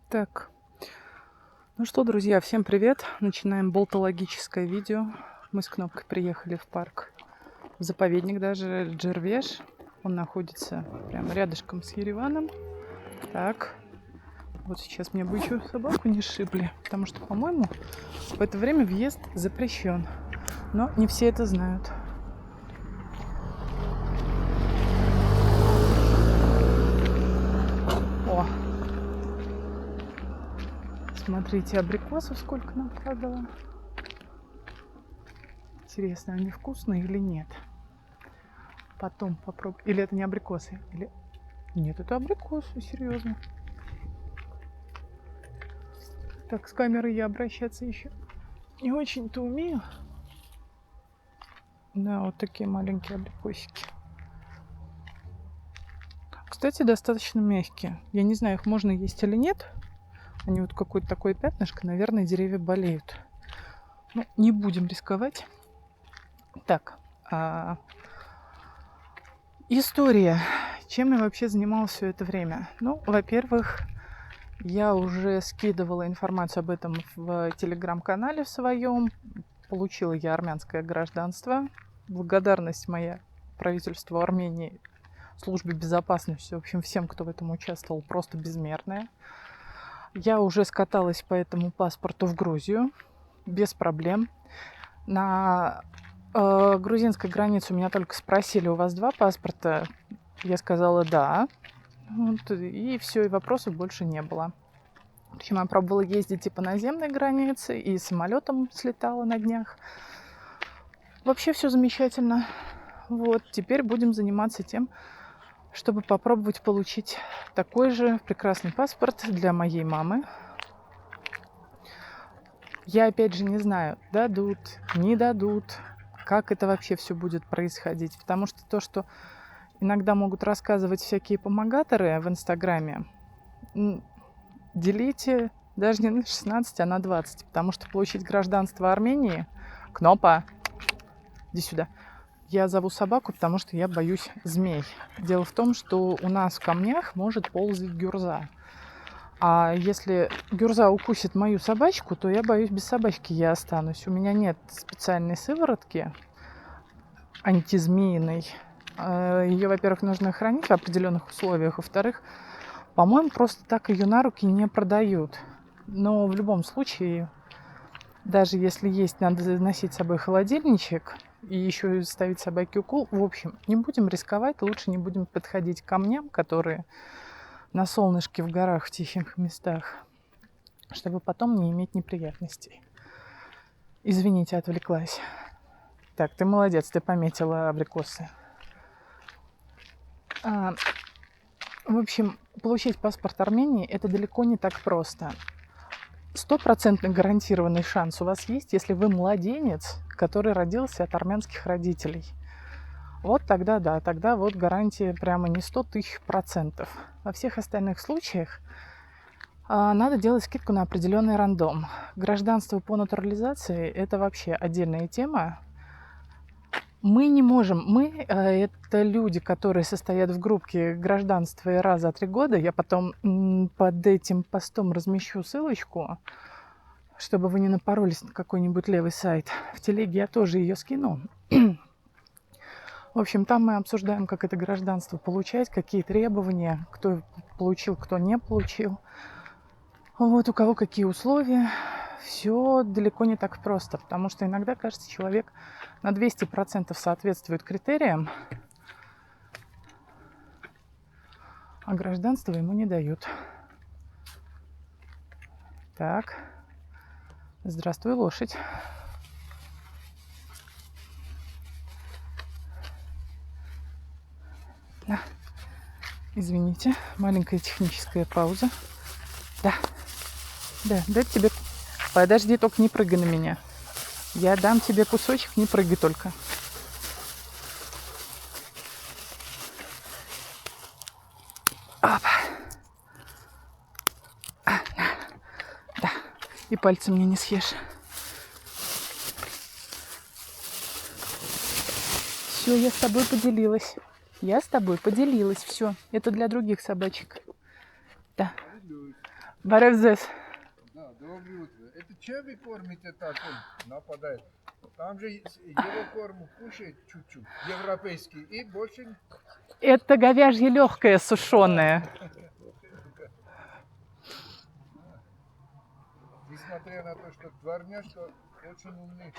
Так, ну что, друзья, всем привет. Начинаем болтологическое видео. Мы с Кнопкой приехали в парк, в заповедник даже, Джервеш. Он находится прямо рядышком с Ереваном. Так, вот сейчас мне бычью собаку не сшибли, потому что, по-моему, в это время въезд запрещен. Но не все это знают. О! Смотрите, абрикосов сколько нам падало. Интересно, они вкусные или нет? Потом попробуем. Или это не абрикосы? Или... Нет, это абрикосы, серьезно. Так, с камерой я обращаться еще не очень-то умею. Да, вот такие маленькие абрикосики. Кстати, достаточно мягкие. Я не знаю, их можно есть или нет. Они вот какое-то такое пятнышко. Наверное, деревья болеют. Ну, не будем рисковать. Так, история. Чем я вообще занималась все это время? Ну, во-первых, я уже скидывала информацию об этом в телеграм-канале в своем. Получила я армянское гражданство. Благодарность моя правительству Армении, службе безопасности, в общем, всем, кто в этом участвовал, просто безмерная. Я уже скаталась по этому паспорту в Грузию без проблем. На грузинской границе меня только спросили: у вас 2 паспорта? Я сказала да. Вот, и все, и вопросов больше не было. В общем, я пробовала ездить и по наземной границе, и самолетом слетала на днях. Вообще все замечательно. Вот, теперь будем заниматься тем, чтобы попробовать получить такой же прекрасный паспорт для моей мамы. Я опять же не знаю, дадут, не дадут, как это вообще все будет происходить. Потому что то, что иногда могут рассказывать всякие помогаторы в Инстаграме, делите даже не на 16, а на 20. Потому что получить гражданство Армении... Кнопа, иди сюда. Я зову собаку, потому что я боюсь змей. Дело в том, что у нас в камнях может ползать гюрза. А если гюрза укусит мою собачку, то я боюсь, без собачки я останусь. У меня нет специальной сыворотки антизмеиной. Ее, во-первых, нужно хранить в определенных условиях. Во-вторых, по-моему, просто так ее на руки не продают. Но в любом случае, даже если есть, надо носить с собой холодильничек и еще ставить собаке укол. В общем, не будем рисковать, лучше не будем подходить к камням, которые на солнышке в горах, в тихих местах, чтобы потом не иметь неприятностей. Извините, отвлеклась. Так, ты молодец, ты пометила абрикосы. В общем, получить паспорт Армении – это далеко не так просто. 100% гарантированный шанс у вас есть, если вы младенец, который родился от армянских родителей. Вот тогда да, тогда вот гарантия прямо не 100 000%. Во всех остальных случаях надо делать скидку на определенный рандом. Гражданство по натурализации – это вообще отдельная тема. Мы не можем, это люди, которые состоят в группе гражданства ИРА за 3 года. Я потом под этим постом размещу ссылочку, чтобы вы не напоролись на какой-нибудь левый сайт. В телеге я тоже ее скину. В общем, там мы обсуждаем, как это гражданство получать, какие требования, кто получил, кто не получил. Вот у кого какие условия. Все далеко не так просто, потому что иногда, кажется, человек на 200% соответствует критериям, а гражданство ему не дают. Так, здравствуй, лошадь. Да. Извините, маленькая техническая пауза. Да, дай тебе... Подожди, только не прыгай на меня. Я дам тебе кусочек, не прыгай только. Опа. Да, и пальцем мне не съешь. Все, я с тобой поделилась. Все, это для других собачек. Да. Баревзес. Да, доброе утро. Это чем вы кормите так, он нападает? Там же его корм кушает чуть-чуть, европейский, и больше... Это говяжье легкое сушеное. Несмотря на то, что дворняжка очень умный.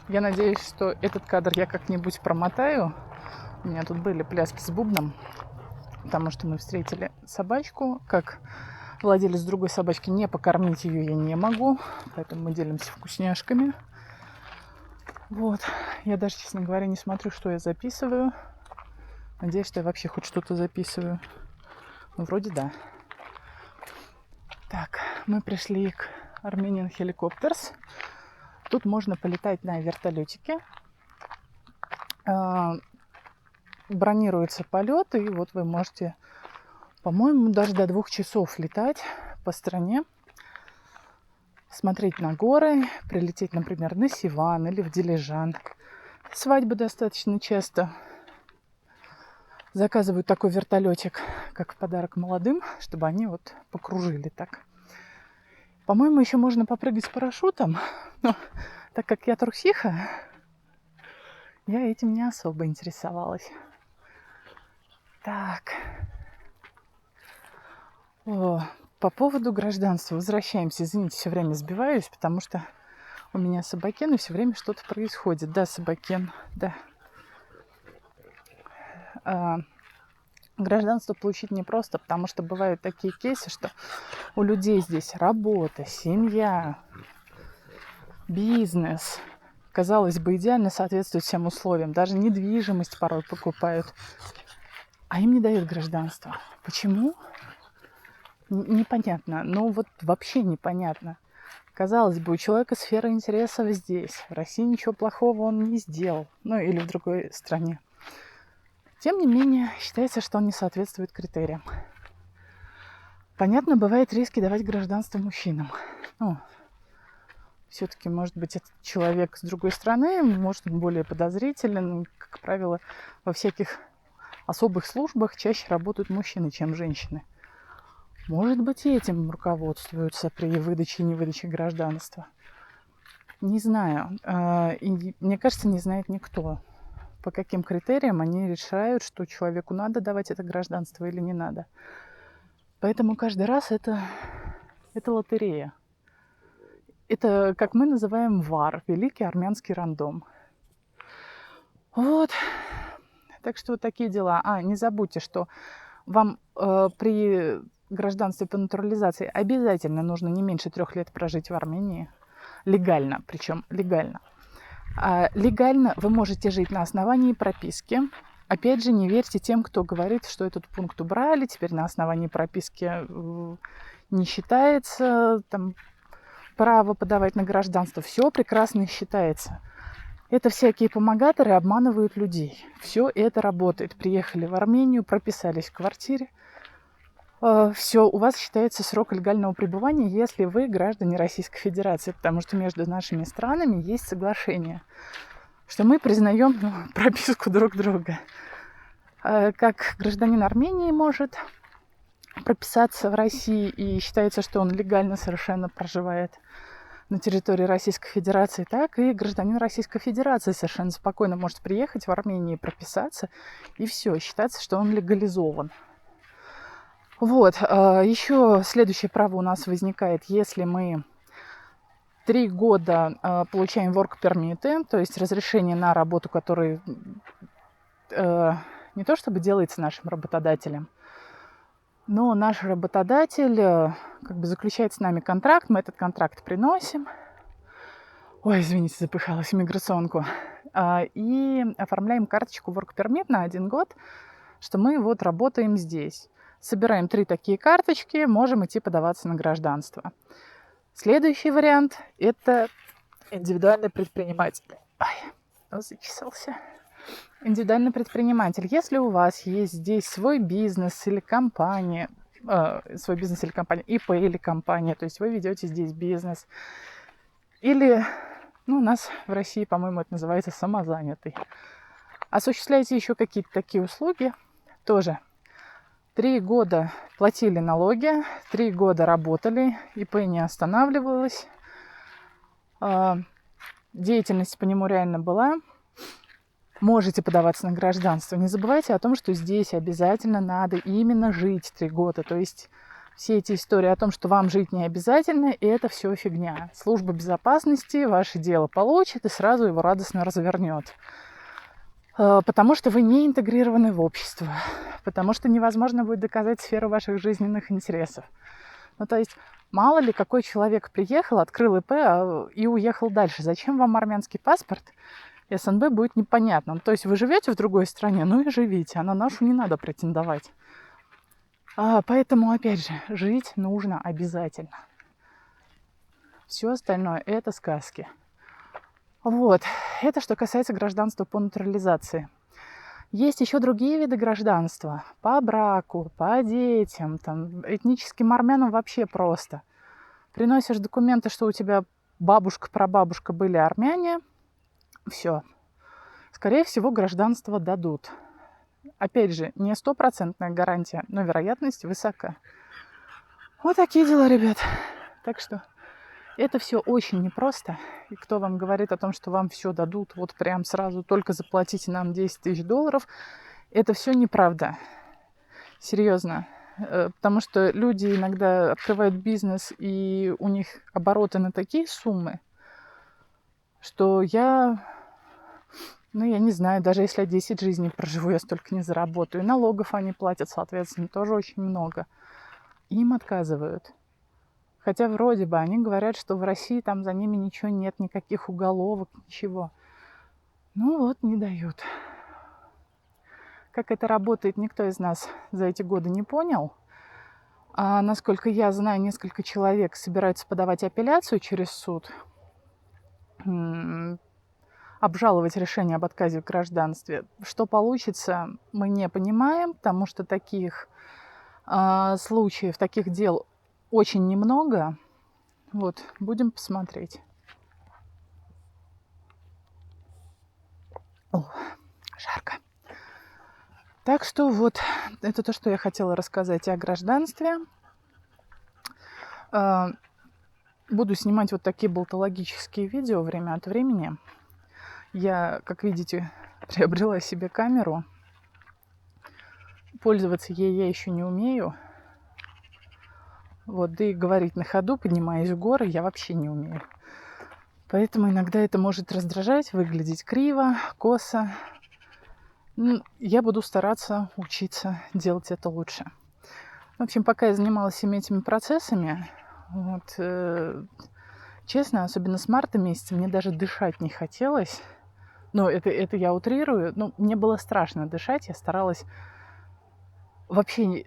Я надеюсь, что этот кадр я как-нибудь промотаю. У меня тут были пляски с бубном, потому что мы встретили собачку. Как владелец другой собачки, не покормить ее я не могу, поэтому мы делимся вкусняшками. Вот. Я даже, честно говоря, не смотрю, что я записываю. Надеюсь, что я вообще хоть что-то записываю. Ну, вроде да. Так, мы пришли к Armenian Helicopters. Тут можно полетать на вертолетике. Бронируется полет, и вот вы можете, по-моему, даже до 2 часов летать по стране, смотреть на горы, прилететь, например, на Сиван или в Дилижан. Свадьбы достаточно часто заказывают такой вертолетик, как в подарок молодым, чтобы они вот покружили так. По-моему, еще можно попрыгать с парашютом, но так как я трусиха, я этим не особо интересовалась. Так. По поводу гражданства. Возвращаемся. Извините, все время сбиваюсь, потому что у меня собакен, и все время что-то происходит. Да, собакен, да. Гражданство получить непросто, потому что бывают такие кейсы, что у людей здесь работа, семья, бизнес. Казалось бы, идеально соответствует всем условиям. Даже недвижимость порой покупают. А им не дают гражданство. Почему? Непонятно. Ну вот вообще непонятно. Казалось бы, у человека сфера интересов здесь. В России ничего плохого он не сделал. Ну или в другой стране. Тем не менее, считается, что он не соответствует критериям. Понятно, бывают риски давать гражданство мужчинам. Ну, все-таки, может быть, этот человек с другой страны, может, он более подозрителен. Как правило, во всяких особых службах чаще работают мужчины, чем женщины. Может быть, этим руководствуются при выдаче и невыдаче гражданства. Не знаю. И, мне кажется, не знает никто, по каким критериям они решают, что человеку надо давать это гражданство или не надо. Поэтому каждый раз это лотерея. Это, как мы называем, ВАР, Великий Армянский рандом. Вот. Так что вот такие дела. Не забудьте, что вам при гражданстве по натурализации обязательно нужно не меньше 3 лет прожить в Армении. Легально, причем легально. Легально вы можете жить на основании прописки. Опять же, не верьте тем, кто говорит, что этот пункт убрали, теперь на основании прописки не считается там, право подавать на гражданство. Все прекрасно считается. Это всякие помогаторы обманывают людей. Все это работает. Приехали в Армению, прописались в квартире. Все, у вас считается срок легального пребывания, если вы граждане Российской Федерации, потому что между нашими странами есть соглашение, что мы признаем прописку друг друга. Как гражданин Армении может прописаться в России и считается, что он легально совершенно проживает на территории Российской Федерации, так и гражданин Российской Федерации совершенно спокойно может приехать в Армению и прописаться, и все, считается, что он легализован. Вот, еще следующее право у нас возникает, если мы 3 года получаем work-пермиты, то есть разрешение на работу, который не то чтобы делается нашим работодателем, но наш работодатель как бы заключает с нами контракт, мы этот контракт приносим, извините, запыхалась в миграционку, и оформляем карточку work-permit на 1 год, что мы вот работаем здесь. Собираем 3 такие карточки, можем идти подаваться на гражданство. Следующий вариант – это индивидуальный предприниматель. Зачесался. Индивидуальный предприниматель. Если у вас есть здесь свой бизнес или компания, ИП или компания, то есть вы ведете здесь бизнес, или, у нас в России, по-моему, это называется самозанятый. Осуществляете еще какие-то такие услуги, тоже 3 года платили налоги, 3 года работали, ИП не останавливалось, деятельность по нему реально была, можете подаваться на гражданство. Не забывайте о том, что здесь обязательно надо именно жить 3 года. То есть все эти истории о том, что вам жить не обязательно, это все фигня. Служба безопасности ваше дело получит и сразу его радостно развернет. Потому что вы не интегрированы в общество. Потому что невозможно будет доказать сферу ваших жизненных интересов. Ну, то есть, мало ли, какой человек приехал, открыл ИП и уехал дальше. Зачем вам армянский паспорт? СНБ будет непонятно. То есть, вы живете в другой стране, ну и живите, а на нашу не надо претендовать. Поэтому, опять же, жить нужно обязательно. Все остальное – это сказки. Вот. Это что касается гражданства по натурализации. Есть еще другие виды гражданства. По браку, по детям. Там, этническим армянам вообще просто. Приносишь документы, что у тебя бабушка, прабабушка были армяне. Все. Скорее всего, гражданство дадут. Опять же, не 100% гарантия, но вероятность высока. Вот такие дела, ребят. Так что это все очень непросто. И кто вам говорит о том, что вам все дадут, вот прям сразу, только заплатите нам $10 000, это все неправда. Серьезно. Потому что люди иногда открывают бизнес, и у них обороты на такие суммы, что я не знаю, даже если я 10 жизней проживу, я столько не заработаю. И налогов они платят, соответственно, тоже очень много. Им отказывают. Хотя вроде бы они говорят, что в России там за ними ничего нет, никаких уголовок, ничего. Ну вот, не дают. Как это работает, никто из нас за эти годы не понял. А насколько я знаю, несколько человек собираются подавать апелляцию через суд, обжаловать решение об отказе в гражданстве. Что получится, мы не понимаем, потому что таких случаев, таких дел очень немного. Вот, будем посмотреть. О, жарко. Так что вот, это то, что я хотела рассказать о гражданстве. Буду снимать вот такие болтологические видео время от времени. Я, как видите, приобрела себе камеру. Пользоваться ей я еще не умею. Вот, да и говорить на ходу, поднимаясь в горы, я вообще не умею. Поэтому иногда это может раздражать, выглядеть криво, косо. Я буду стараться учиться делать это лучше. В общем, пока я занималась всеми этими процессами, вот, честно, особенно с марта месяца, мне даже дышать не хотелось. Но это я утрирую. Но мне было страшно дышать. Я старалась вообще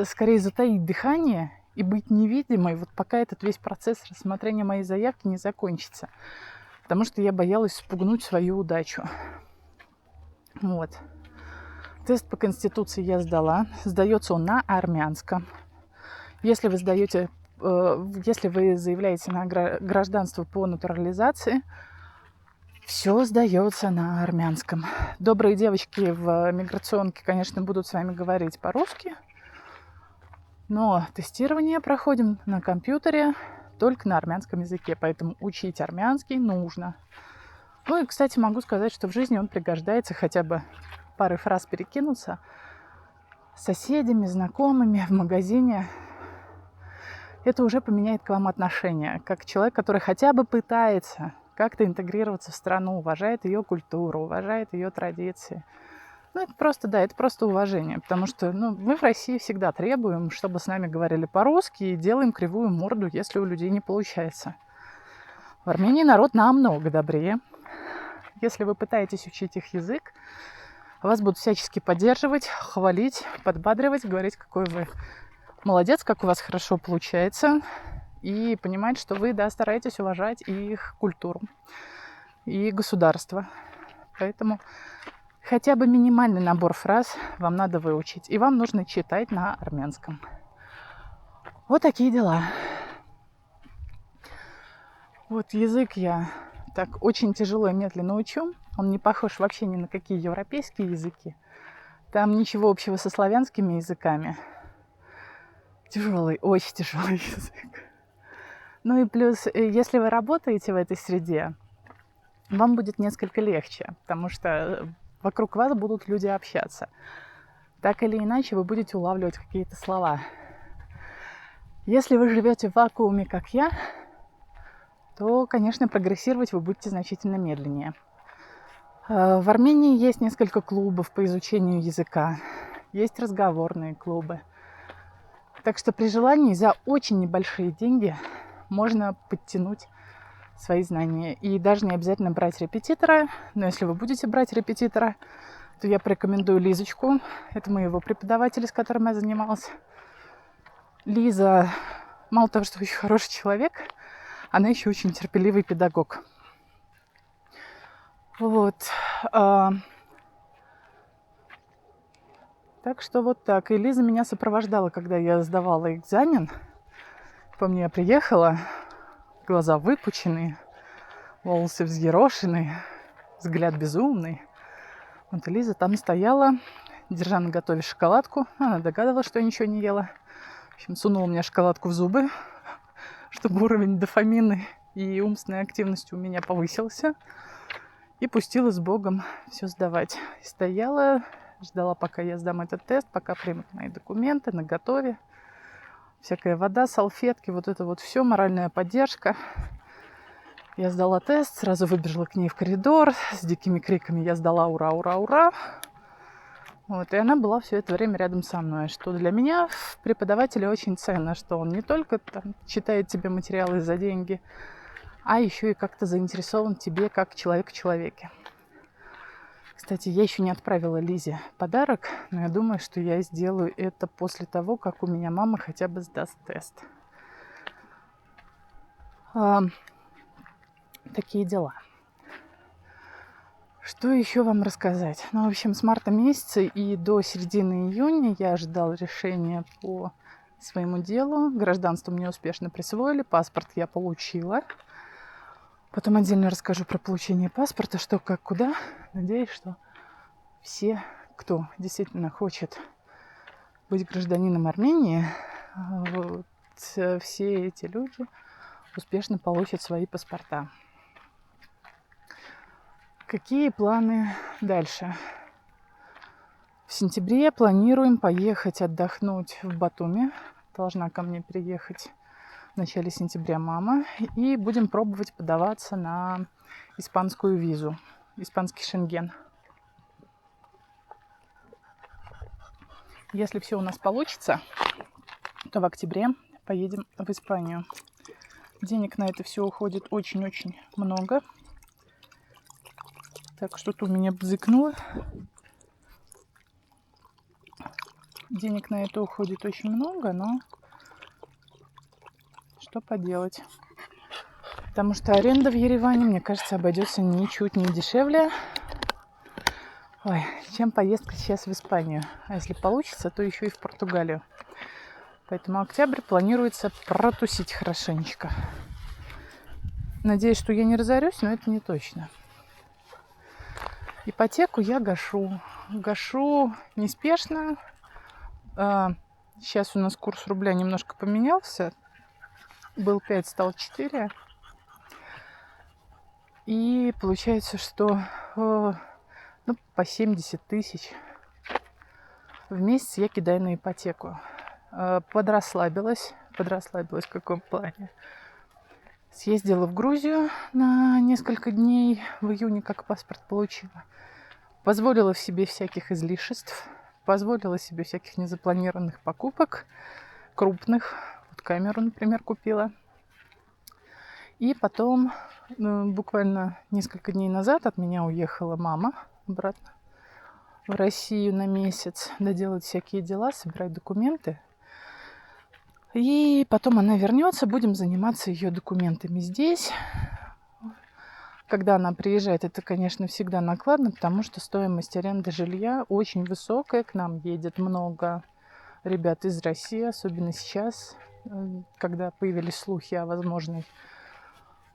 скорее затаить дыхание и быть невидимой, вот пока этот весь процесс рассмотрения моей заявки не закончится. Потому что я боялась спугнуть свою удачу. Вот. Тест по Конституции я сдала. Сдается он на армянском. Если вы заявляете на гражданство по натурализации, все сдается на армянском. Добрые девочки в миграционке, конечно, будут с вами говорить по-русски, но тестирование проходим на компьютере только на армянском языке, поэтому учить армянский нужно. Ну и, кстати, могу сказать, что в жизни он пригождается, хотя бы парой фраз перекинуться с соседями, знакомыми, в магазине. Это уже поменяет к вам отношение, как человек, который хотя бы пытается как-то интегрироваться в страну, уважает ее культуру, уважает ее традиции. Ну, это просто уважение, потому что мы в России всегда требуем, чтобы с нами говорили по-русски, и делаем кривую морду, если у людей не получается. В Армении народ намного добрее. Если вы пытаетесь учить их язык, вас будут всячески поддерживать, хвалить, подбадривать, говорить, какой вы молодец, как у вас хорошо получается, и понимать, что вы, стараетесь уважать их культуру и государство. Поэтому хотя бы минимальный набор фраз вам надо выучить. И вам нужно читать на армянском. Вот такие дела. Вот язык я так очень тяжело и медленно учу. Он не похож вообще ни на какие европейские языки. Там ничего общего со славянскими языками. Тяжелый, очень тяжелый язык. Ну и плюс, если вы работаете в этой среде, вам будет несколько легче, потому что вокруг вас будут люди общаться. Так или иначе, вы будете улавливать какие-то слова. Если вы живете в вакууме, как я, то, конечно, прогрессировать вы будете значительно медленнее. В Армении есть несколько клубов по изучению языка, есть разговорные клубы. Так что при желании за очень небольшие деньги можно подтянуть свои знания. И даже не обязательно брать репетитора, но если вы будете брать репетитора, то я порекомендую Лизочку. Это моего преподавателя, с которым я занималась. Лиза, мало того, что очень хороший человек, она еще очень терпеливый педагог. Вот. Так что вот так. И Лиза меня сопровождала, когда я сдавала экзамен. Помню, я приехала, глаза выпученные, волосы взъерошенные, взгляд безумный. Вот и Лиза там стояла, держа наготове шоколадку. Она догадывалась, что я ничего не ела. В общем, сунула мне шоколадку в зубы, чтобы уровень дофамина и умственной активности у меня повысился. И пустила с Богом все сдавать. И стояла, ждала, пока я сдам этот тест, пока примут мои документы наготове. Всякая вода, салфетки, вот это вот все, моральная поддержка. Я сдала тест, сразу выбежала к ней в коридор с дикими криками: я сдала, ура, ура, ура. Вот, и она была все это время рядом со мной, что для меня в преподавателе очень ценно, что он не только там читает тебе материалы за деньги, а еще и как-то заинтересован в тебе как человек в человеке. Кстати, я еще не отправила Лизе подарок, но я думаю, что я сделаю это после того, как у меня мама хотя бы сдаст тест. Такие дела. Что еще вам рассказать? Ну, в общем, с марта месяца и до середины июня я ожидала решения по своему делу. Гражданство мне успешно присвоили, паспорт я получила. Потом отдельно расскажу про получение паспорта, что, как, куда. Надеюсь, что все, кто действительно хочет быть гражданином Армении, вот, все эти люди успешно получат свои паспорта. Какие планы дальше? В сентябре планируем поехать отдохнуть в Батуми. Должна ко мне приехать в начале сентября мама. И будем пробовать подаваться на испанскую визу, испанский Шенген. Если все у нас получится, то в октябре поедем в Испанию. Денег на это все уходит очень-очень много. Так, что-то у меня бзыкнуло. Денег на это уходит очень много, но что поделать. Потому что аренда в Ереване, мне кажется, обойдется ничуть не дешевле, чем поездка сейчас в Испанию. А если получится, то еще и в Португалию. Поэтому октябрь планируется протусить хорошенечко. Надеюсь, что я не разорюсь, но это не точно. Ипотеку я гашу. Гашу неспешно. Сейчас у нас курс рубля немножко поменялся. Был 5, стал 4. И получается, что по 70 тысяч в месяц я кидаю на ипотеку. Подрасслабилась. В каком плане? Съездила в Грузию на несколько дней. В июне как паспорт получила. Позволила себе всяких излишеств. Позволила себе всяких незапланированных покупок. Крупных. Вот камеру, например, купила. И потом, буквально несколько дней назад от меня уехала мама обратно в Россию на месяц. Доделать всякие дела, собирать документы. И потом она вернется, будем заниматься ее документами здесь. Когда она приезжает, это, конечно, всегда накладно, потому что стоимость аренды жилья очень высокая. К нам едет много ребят из России, особенно сейчас, когда появились слухи о возможной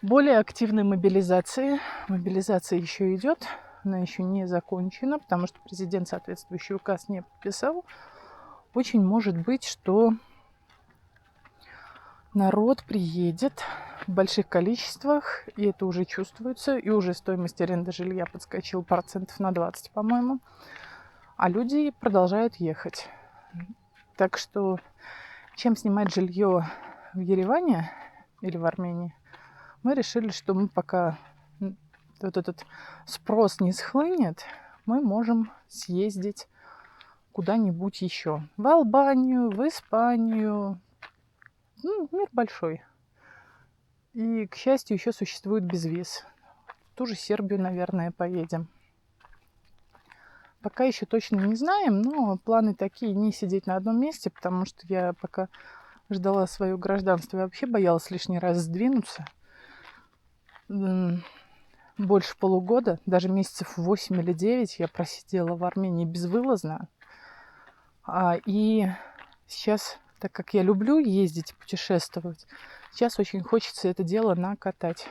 более активной мобилизации. Мобилизация еще идет. она еще не закончена, потому что президент соответствующий указ не подписал. Очень может быть, что народ приедет в больших количествах, и это уже чувствуется, и уже стоимость аренды жилья подскочила процентов на 20, по-моему, а люди продолжают ехать. Так что чем снимать жилье в Ереване или в Армении, мы решили, что мы пока вот этот спрос не схлынет, мы можем съездить куда-нибудь еще. В Албанию, в Испанию. Мир большой. И, к счастью, еще существует безвиз. В ту же Сербию, наверное, поедем. Пока еще точно не знаем, но планы такие: не сидеть на одном месте, потому что я пока ждала свое гражданство, я вообще боялась лишний раз сдвинуться. Больше полугода, даже месяцев 8 или 9 я просидела в Армении безвылазно. И сейчас, так как я люблю ездить и путешествовать, сейчас очень хочется это дело накатать.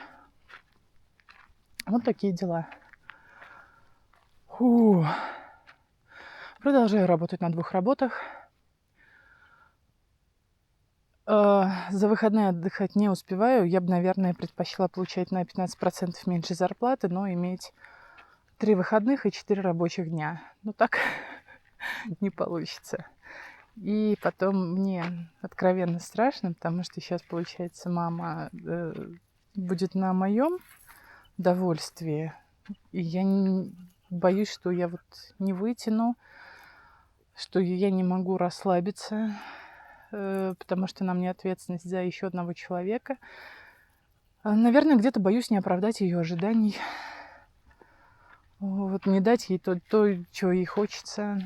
Вот такие дела. Продолжаю работать на 2 работах. За выходные отдыхать не успеваю. Я бы, наверное, предпочла получать на 15% меньше зарплаты, но иметь 3 выходных и 4 рабочих дня. Но так не получится. И потом мне откровенно страшно, потому что сейчас, получается, мама будет на моем довольствии. И я боюсь, что я вот не вытяну, что я не могу расслабиться, потому что на мне ответственность за еще одного человека. Наверное, где-то боюсь не оправдать ее ожиданий. Вот, не дать ей то, чего ей хочется.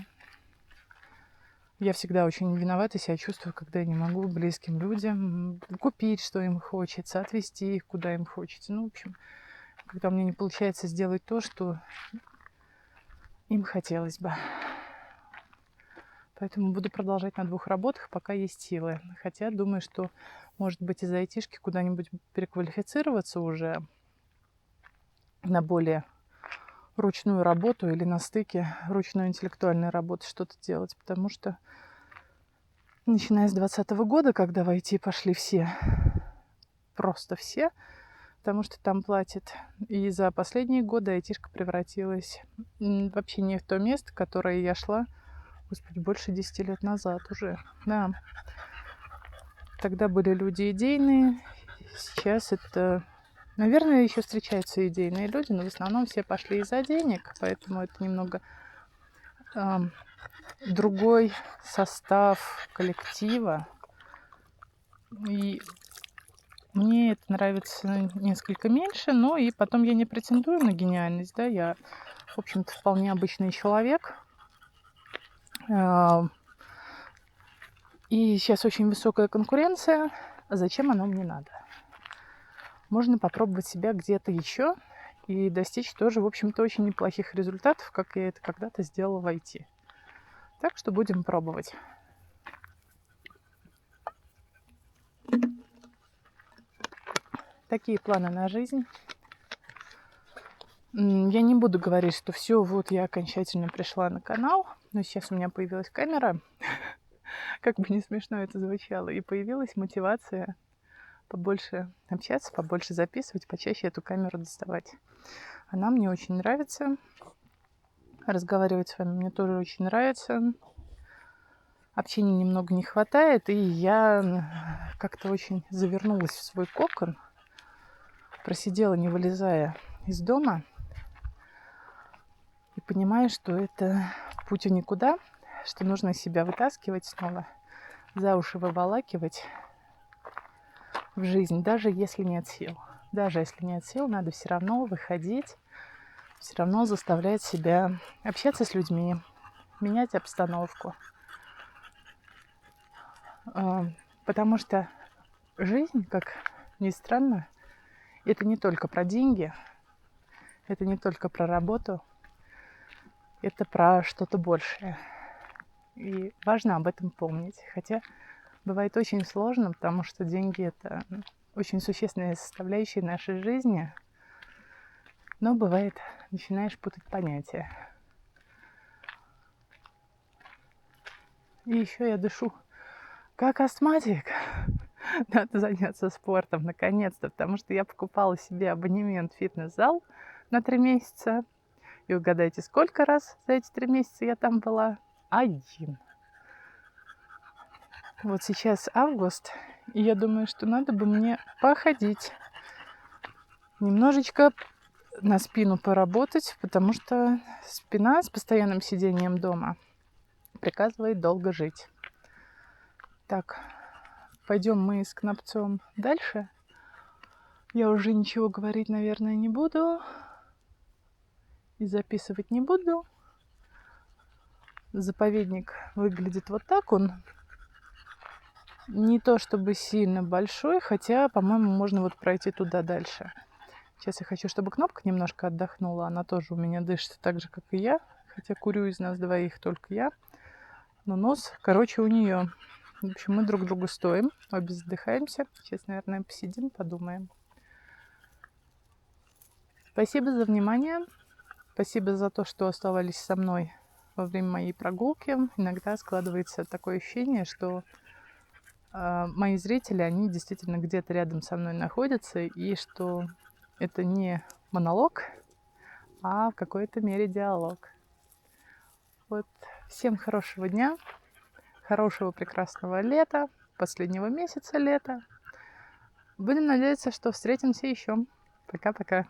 Я всегда очень виновата себя чувствую, когда я не могу близким людям купить, что им хочется, отвезти их, куда им хочется. В общем, когда у меня не получается сделать то, что им хотелось бы. Поэтому буду продолжать на 2 работах, пока есть силы. Хотя думаю, что, может быть, из айтишки куда-нибудь переквалифицироваться уже на более ручную работу или на стыке ручной интеллектуальной работы что-то делать. Потому что, начиная с 2020 года, когда в IT пошли все, просто все, потому что там платят, и за последние годы айтишка превратилась вообще не в то место, в которое я шла, господи, больше 10 лет назад уже. Да. Тогда были люди идейные, сейчас это, наверное, еще встречаются идейные люди, но в основном все пошли из-за денег, поэтому это немного другой состав коллектива. И мне это нравится несколько меньше, но и потом я не претендую на гениальность, да, я, в общем-то, вполне обычный человек. И сейчас очень высокая конкуренция. Зачем оно мне надо? Можно попробовать себя где-то еще и достичь тоже, в общем-то, очень неплохих результатов, как я это когда-то сделала в IT. Так что будем пробовать. Такие планы на жизнь. Я не буду говорить, что все, вот я окончательно пришла на канал, но сейчас у меня появилась камера, как бы не смешно это звучало, и появилась мотивация побольше общаться, побольше записывать, почаще эту камеру доставать. Она мне очень нравится. Разговаривать с вами мне тоже очень нравится. Общения немного не хватает, и я как-то очень завернулась в свой кокон, просидела, не вылезая из дома, и понимаю, что это путь в никуда, что нужно себя вытаскивать снова, за уши выволакивать в жизнь, даже если нет сил. Даже если нет сил, надо все равно выходить, все равно заставлять себя общаться с людьми, менять обстановку. Потому что жизнь, как ни странно, это не только про деньги, это не только про работу, это про что-то большее. И важно об этом помнить. Хотя бывает очень сложно, потому что деньги – это очень существенная составляющая нашей жизни. Но бывает, начинаешь путать понятия. И еще я дышу как астматик. Надо заняться спортом наконец-то, потому что я покупала себе абонемент в фитнес-зал на 3 месяца. И угадайте, сколько раз за эти 3 месяца я там была? 1. Вот сейчас август, и я думаю, что надо бы мне походить. Немножечко на спину поработать, потому что спина с постоянным сидением дома приказывает долго жить. Так, пойдем мы с Кнопцом дальше. Я уже ничего говорить, наверное, не буду. И записывать не буду. Заповедник выглядит вот так. Он не то чтобы сильно большой, хотя, по-моему, можно вот пройти туда дальше. Сейчас я хочу, чтобы Кнопка немножко отдохнула. Она тоже у меня дышит так же, как и я. Хотя курю из нас двоих только я. Но нос, короче, у нее. В общем, мы друг другу стоим, обе задыхаемся. Сейчас, наверное, посидим, подумаем. Спасибо за внимание. Спасибо за то, что оставались со мной во время моей прогулки. Иногда складывается такое ощущение, что мои зрители, они действительно где-то рядом со мной находятся, и что это не монолог, а в какой-то мере диалог. Вот. Всем хорошего дня, хорошего прекрасного лета, последнего месяца лета. Будем надеяться, что встретимся еще. Пока-пока.